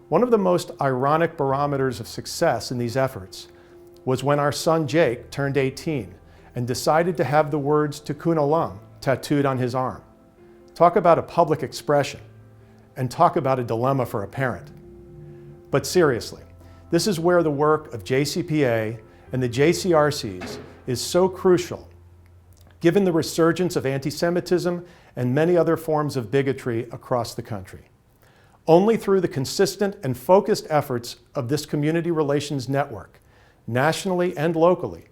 One of the most ironic barometers of success in these efforts was when our son Jake turned 18 and decided to have the words Tikkun Olam tattooed on his arm. Talk about a public expression, and talk about a dilemma for a parent. But seriously, this is where the work of JCPA and the JCRCs is so crucial, given the resurgence of anti-Semitism and many other forms of bigotry across the country. Only through the consistent and focused efforts of this community relations network, nationally and locally,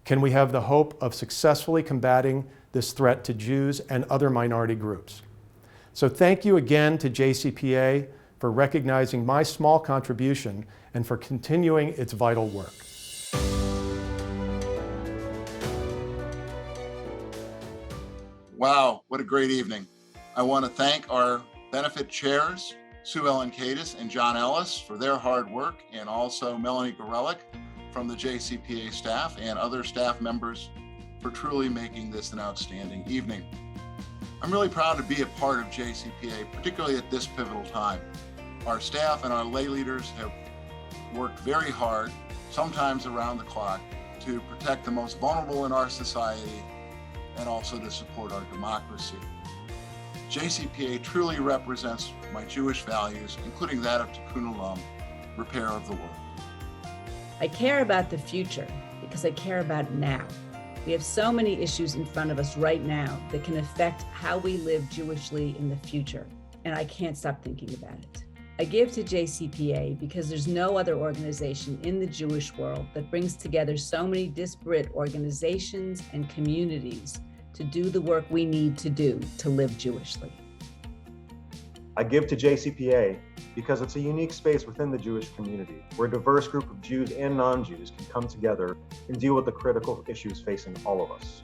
can we have the hope of successfully combating this threat to Jews and other minority groups. So thank you again to JCPA for recognizing my small contribution and for continuing its vital work. Wow, what a great evening. I want to thank our benefit chairs, Sue Ellen Cadis and John Ellis, for their hard work, and also Melanie Gorelick from the JCPA staff and other staff members for truly making this an outstanding evening. I'm really proud to be a part of JCPA, particularly at this pivotal time. Our staff and our lay leaders have worked very hard, sometimes around the clock, to protect the most vulnerable in our society and also to support our democracy. JCPA truly represents my Jewish values, including that of Tikkun Olam, repair of the world. I care about the future because I care about now. We have so many issues in front of us right now that can affect how we live Jewishly in the future, and I can't stop thinking about it. I give to JCPA because there's no other organization in the Jewish world that brings together so many disparate organizations and communities to do the work we need to do to live Jewishly. I give to JCPA because it's a unique space within the Jewish community where a diverse group of Jews and non-Jews can come together and deal with the critical issues facing all of us.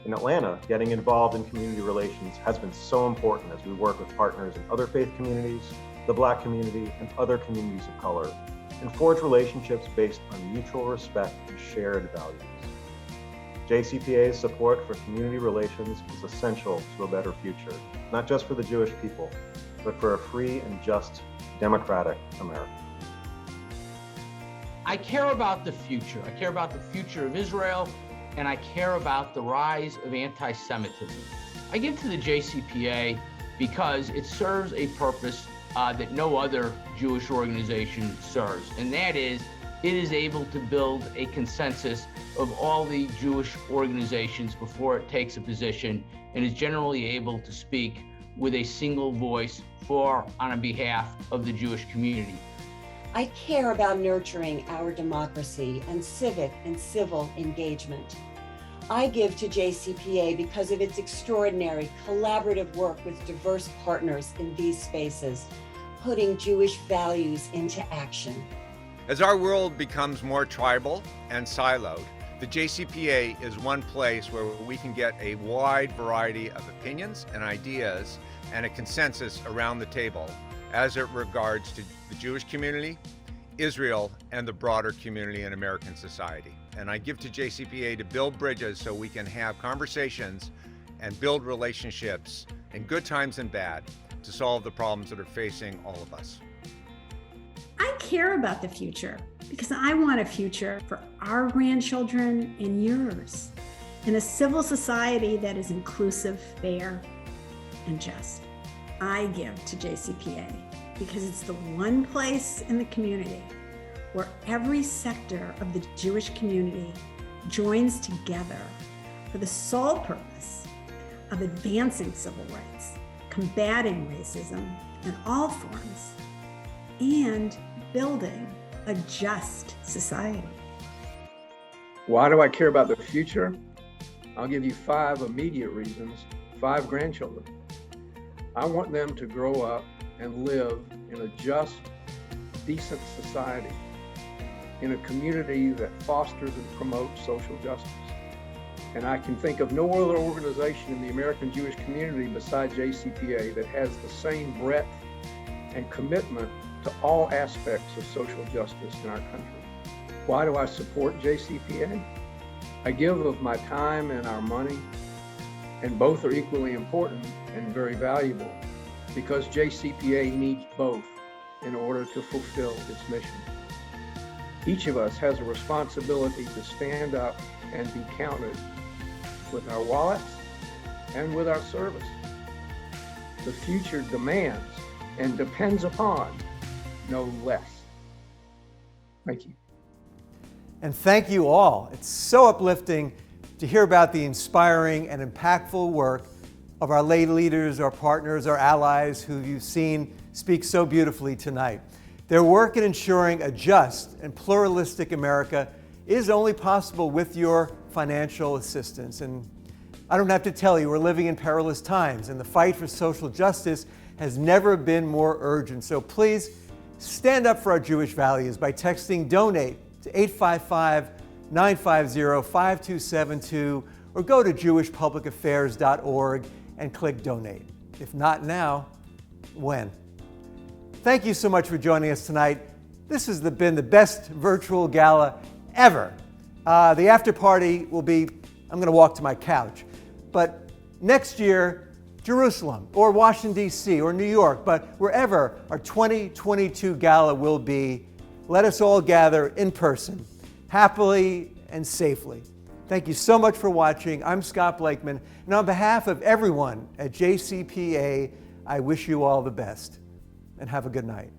In Atlanta, getting involved in community relations has been so important as we work with partners in other faith communities, the Black community, and other communities of color, and forge relationships based on mutual respect and shared values. JCPA's support for community relations is essential to a better future, not just for the Jewish people, but for a free and just democratic America. I care about the future. I care about the future of Israel, and I care about the rise of anti-Semitism. I give to the JCPA because it serves a purpose that no other Jewish organization serves, and that is it is able to build a consensus of all the Jewish organizations before it takes a position, and is generally able to speak with a single voice on behalf of the Jewish community. I care about nurturing our democracy and civic and civil engagement. I give to JCPA because of its extraordinary collaborative work with diverse partners in these spaces, putting Jewish values into action. As our world becomes more tribal and siloed, the JCPA is one place where we can get a wide variety of opinions and ideas and a consensus around the table as it regards to the Jewish community, Israel, and the broader community in American society. And I give to JCPA to build bridges so we can have conversations and build relationships in good times and bad to solve the problems that are facing all of us. I care about the future because I want a future for our grandchildren and yours in a civil society that is inclusive, fair, and just. I give to JCPA because it's the one place in the community where every sector of the Jewish community joins together for the sole purpose of advancing civil rights, combating racism in all forms, and building a just society. Why do I care about the future? I'll give you 5 immediate reasons, 5 grandchildren. I want them to grow up and live in a just, decent society, in a community that fosters and promotes social justice. And I can think of no other organization in the American Jewish community besides JCPA that has the same breadth and commitment to all aspects of social justice in our country. Why do I support JCPA? I give of my time and our money, and both are equally important and very valuable because JCPA needs both in order to fulfill its mission. Each of us has a responsibility to stand up and be counted with our wallets and with our service. The future demands and depends upon no less. Thank you. And thank you all. It's so uplifting to hear about the inspiring and impactful work of our lay leaders, our partners, our allies who you've seen speak so beautifully tonight. Their work in ensuring a just and pluralistic America is only possible with your financial assistance. And I don't have to tell you, we're living in perilous times, and the fight for social justice has never been more urgent. So please stand up for our Jewish values by texting DONATE to 855-950-5272 or go to jewishpublicaffairs.org and click Donate. If not now, when? Thank you so much for joining us tonight. This has been the best virtual gala ever. The after party will be, I'm going to walk to my couch. But next year, Jerusalem or Washington, D.C. or New York, but wherever our 2022 gala will be, let us all gather in person, happily and safely. Thank you so much for watching. I'm Scott Blakeman, and on behalf of everyone at JCPA, I wish you all the best, and have a good night.